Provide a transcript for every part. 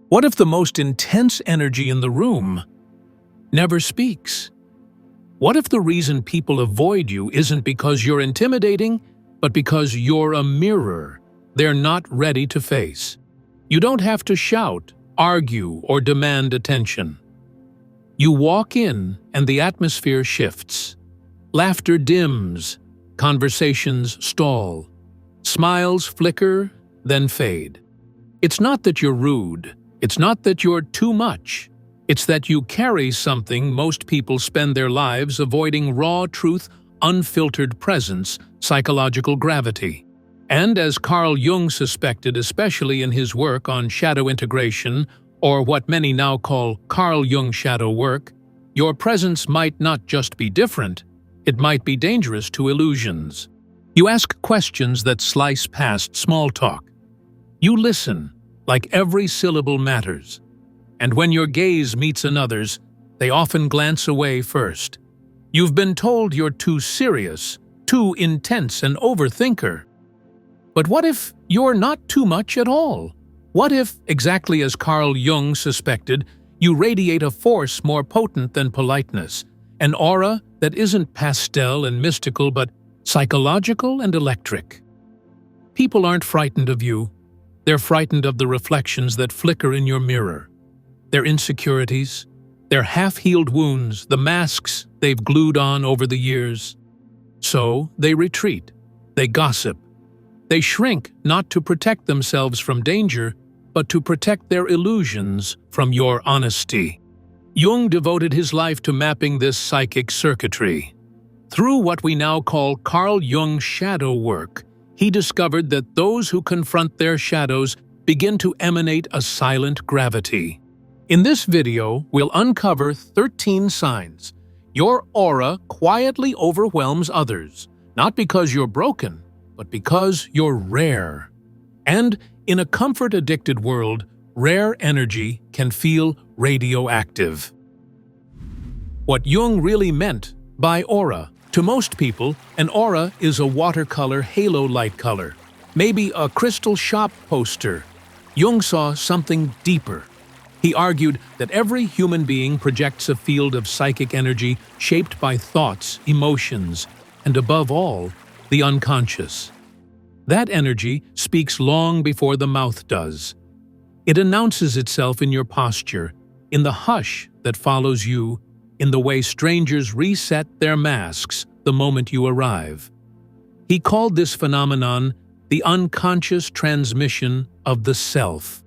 What if the most intense energy in the room never speaks? What if the reason people avoid you isn't because you're intimidating, but because you're a mirror they're not ready to face? You don't have to shout, argue, or demand attention. You walk in and the atmosphere shifts. Laughter dims, conversations stall, smiles flicker, then fade. It's not that you're rude, it's not that you're too much. It's that you carry something most people spend their lives avoiding: raw truth, unfiltered presence, psychological gravity. And as Carl Jung suspected, especially in his work on shadow integration, or what many now call Carl Jung shadow work, your presence might not just be different, it might be dangerous to illusions. You ask questions that slice past small talk. You listen, like every syllable matters. And when your gaze meets another's, they often glance away first. You've been told you're too serious, too intense, an overthinker. But what if you're not too much at all? What if, exactly as Carl Jung suspected, you radiate a force more potent than politeness, an aura that isn't pastel and mystical but psychological and electric? People aren't frightened of you. They're frightened of the reflections that flicker in your mirror. Their insecurities, their half-healed wounds, the masks they've glued on over the years. So they retreat, they gossip, they shrink not to protect themselves from danger, but to protect their illusions from your honesty. Jung devoted his life to mapping this psychic circuitry. Through what we now call Carl Jung shadow work, he discovered that those who confront their shadows begin to emanate a silent gravity. In this video, we'll uncover 13 signs your aura quietly overwhelms others, not because you're broken, but because you're rare. And in a comfort-addicted world, rare energy can feel radioactive. What Jung really meant by aura. To most people, an aura is a watercolor halo light color, maybe a crystal shop poster. Jung saw something deeper. He argued that every human being projects a field of psychic energy shaped by thoughts, emotions, and above all, the unconscious. That energy speaks long before the mouth does. It announces itself in your posture, in the hush that follows you, in the way strangers reset their masks the moment you arrive. He called this phenomenon the unconscious transmission of the self.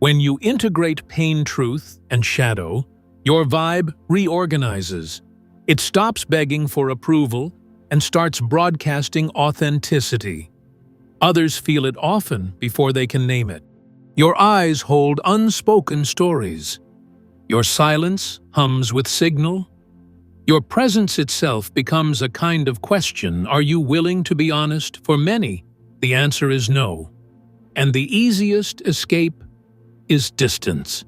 When you integrate pain, truth, and shadow, your vibe reorganizes. It stops begging for approval and starts broadcasting authenticity. Others feel it often before they can name it. Your eyes hold unspoken stories. Your silence hums with signal. Your presence itself becomes a kind of question. Are you willing to be honest? For many, the answer is no. And the easiest escape is distance.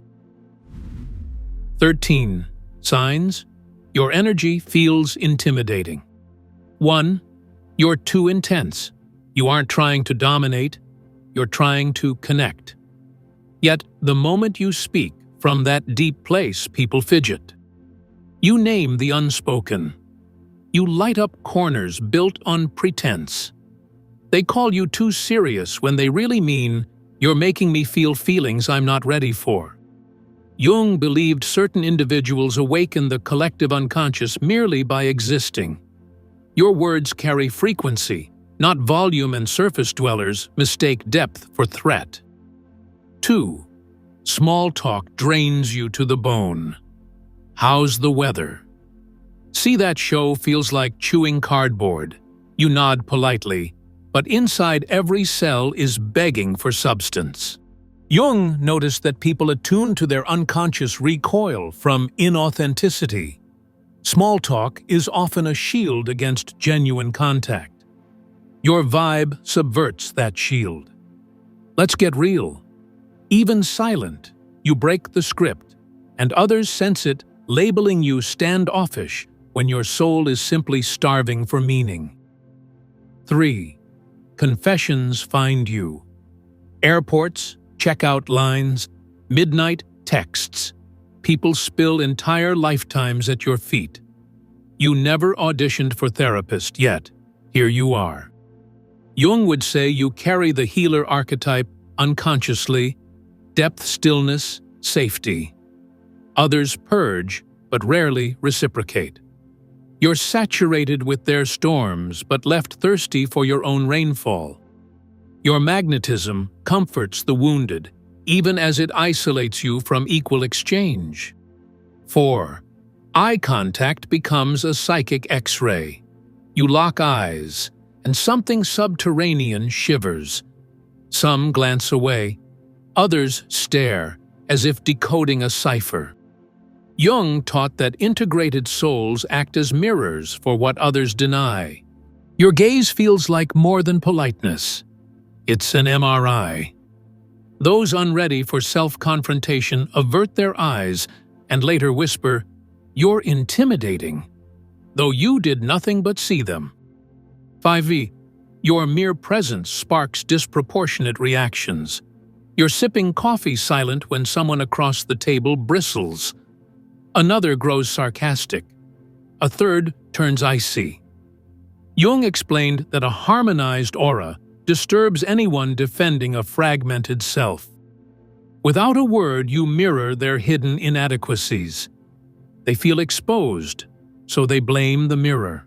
13 signs your energy feels intimidating. 1. You're too intense. You aren't trying to dominate, you're trying to connect. Yet, the moment you speak from that deep place, people fidget. You name the unspoken. You light up corners built on pretense. They call you too serious when they really mean, you're making me feel feelings I'm not ready for. Jung believed certain individuals awaken the collective unconscious merely by existing. Your words carry frequency, not volume, and surface dwellers mistake depth for threat. 2. Small talk drains you to the bone. How's the weather? See, that show feels like chewing cardboard. You nod politely, but inside every cell is begging for substance. Jung noticed that people attuned to their unconscious recoil from inauthenticity. Small talk is often a shield against genuine contact. Your vibe subverts that shield. Let's get real. Even silent, you break the script, and others sense it, labeling you standoffish when your soul is simply starving for meaning. 3. Confessions find you. Airports, checkout lines, Midnight texts. People spill entire lifetimes at your feet. You never auditioned for therapist, yet here you are. Jung would say you carry the healer archetype unconsciously, depth, stillness, safety. Others purge, but rarely reciprocate. You're saturated with their storms, but left thirsty for your own rainfall. Your magnetism comforts the wounded, even as it isolates you from equal exchange. 4. Eye contact becomes a psychic X-ray. You lock eyes, and something subterranean shivers. Some glance away, others stare, as if decoding a cipher. Jung taught that integrated souls act as mirrors for what others deny. Your gaze feels like more than politeness. It's an MRI. Those unready for self-confrontation avert their eyes and later whisper, "You're intimidating," though you did nothing but see them. 5. Your mere presence sparks disproportionate reactions. You're sipping coffee silent when someone across the table bristles. Another grows sarcastic. A third turns icy. Jung explained that a harmonized aura disturbs anyone defending a fragmented self. Without a word, you mirror their hidden inadequacies. They feel exposed, so they blame the mirror.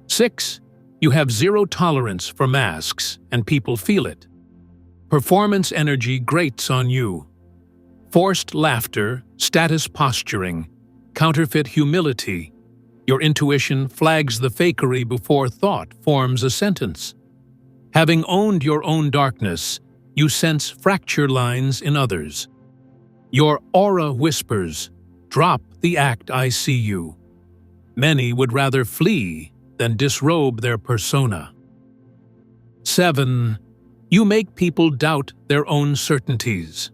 6. You have zero tolerance for masks, and people feel it. Performance energy grates on you. Forced laughter, status posturing, counterfeit humility. Your intuition flags the fakery before thought forms a sentence. Having owned your own darkness, you sense fracture lines in others. Your aura whispers, "Drop the act, I see you." Many would rather flee than disrobe their persona. 7. You make people doubt their own certainties.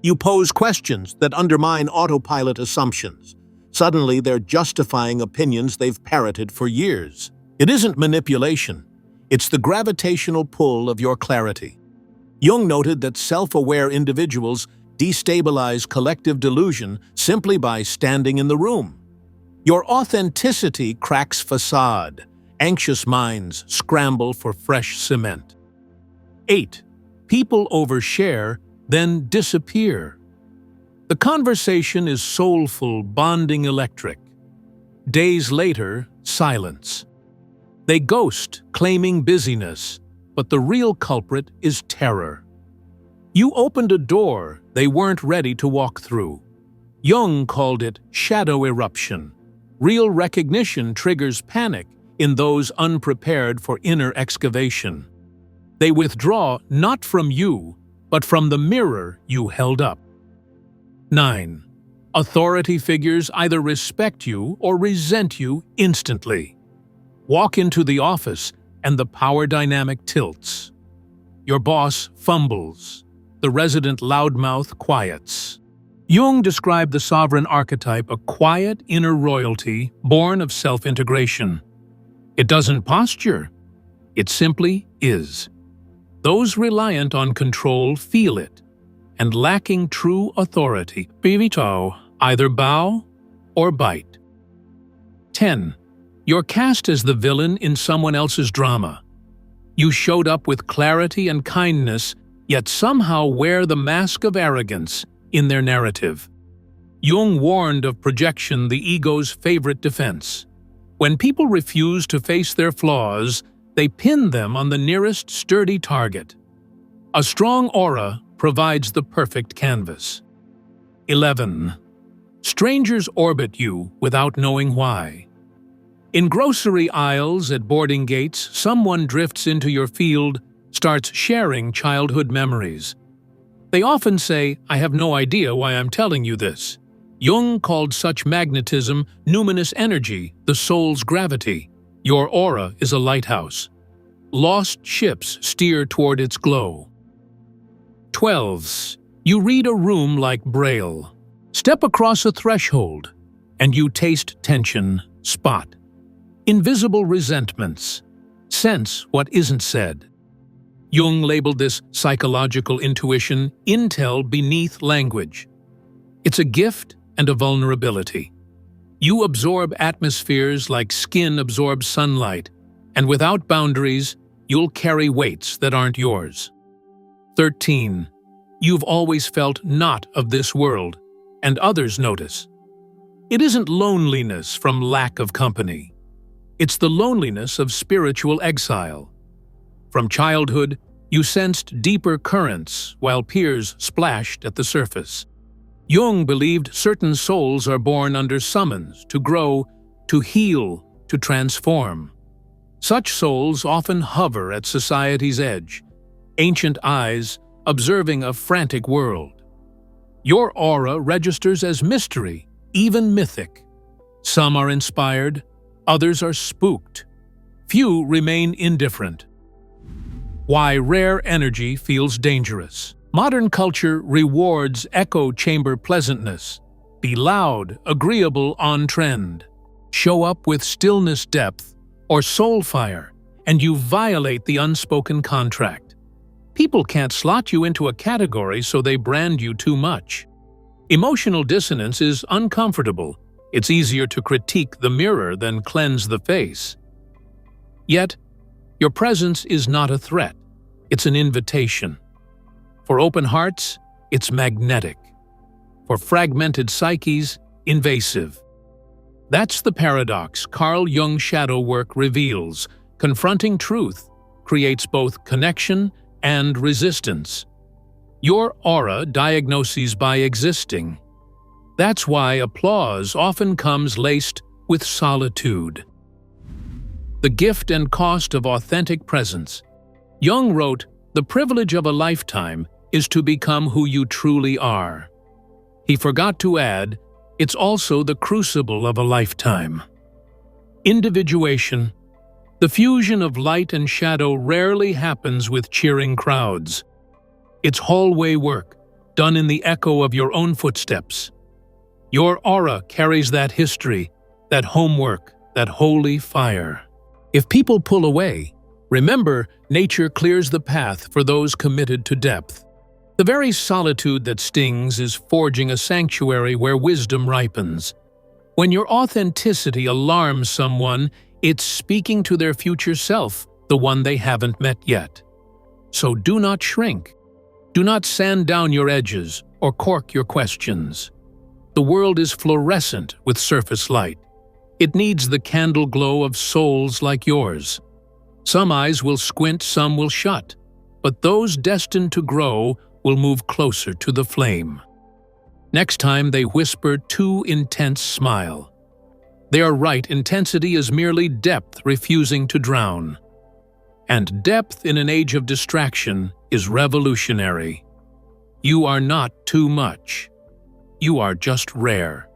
You pose questions that undermine autopilot assumptions. Suddenly, they're justifying opinions they've parroted for years. It isn't manipulation. It's the gravitational pull of your clarity. Jung noted that self-aware individuals destabilize collective delusion simply by standing in the room. Your authenticity cracks facade. Anxious minds scramble for fresh cement. 8. People overshare, then disappear. The conversation is soulful, bonding, electric. Days later, silence. They ghost, claiming busyness, but the real culprit is terror. You opened a door they weren't ready to walk through. Jung called it shadow eruption. Real recognition triggers panic in those unprepared for inner excavation. They withdraw not from you, but from the mirror you held up. 9. Authority figures either respect you or resent you instantly. Walk into the office and the power dynamic tilts. Your boss fumbles. The resident loudmouth quiets. Jung described the sovereign archetype a quiet inner royalty born of self-integration. It doesn't posture. It simply is. Those reliant on control feel it, and lacking true authority, either bow or bite. 10. You're cast as the villain in someone else's drama. You showed up with clarity and kindness, yet somehow wear the mask of arrogance in their narrative. Jung warned of projection, the ego's favorite defense. When people refuse to face their flaws, they pin them on the nearest sturdy target. A strong aura provides the perfect canvas. 11. Strangers orbit you without knowing why. In grocery aisles, at boarding gates, someone drifts into your field, starts sharing childhood memories. They often say, "I have no idea why I'm telling you this." Jung called such magnetism numinous energy, the soul's gravity. Your aura is a lighthouse. Lost ships steer toward its glow. 12. You read a room like Braille. Step across a threshold, and you taste tension, spot invisible resentments, sense what isn't said. Jung labeled this psychological intuition intel beneath language. It's a gift and a vulnerability. You absorb atmospheres like skin absorbs sunlight, and without boundaries, you'll carry weights that aren't yours. 13. You've always felt not of this world, and others notice. It isn't loneliness from lack of company. It's the loneliness of spiritual exile. From childhood, you sensed deeper currents while peers splashed at the surface. Jung believed certain souls are born under summons to grow, to heal, to transform. Such souls often hover at society's edge, ancient eyes observing a frantic world. Your aura registers as mystery, even mythic. Some are inspired, others are spooked. Few remain indifferent. Why rare energy feels dangerous. Modern culture rewards echo chamber pleasantness. Be loud, agreeable, on trend. Show up with stillness depth or soul fire, and you violate the unspoken contract. People can't slot you into a category, so they brand you too much. Emotional dissonance is uncomfortable. It's easier to critique the mirror than cleanse the face. Yet, your presence is not a threat. It's an invitation. For open hearts, it's magnetic. For fragmented psyches, invasive. That's the paradox Carl Jung shadow work reveals. Confronting truth creates both connection and resistance. Your aura diagnoses by existing. That's why applause often comes laced with solitude. The gift and cost of authentic presence. Jung wrote, "The privilege of a lifetime is to become who you truly are." He forgot to add, it's also the crucible of a lifetime. Individuation. The fusion of light and shadow rarely happens with cheering crowds. It's hallway work, done in the echo of your own footsteps. Your aura carries that history, that homework, that holy fire. If people pull away, remember, nature clears the path for those committed to depth. The very solitude that stings is forging a sanctuary where wisdom ripens. When your authenticity alarms someone, it's speaking to their future self, the one they haven't met yet. So do not shrink. Do not sand down your edges or cork your questions. The world is fluorescent with surface light. It needs the candle glow of souls like yours. Some eyes will squint, some will shut, but those destined to grow will move closer to the flame. Next time they whisper too intense, smile. They are right, intensity is merely depth refusing to drown. And depth in an age of distraction is revolutionary. You are not too much. You are just rare.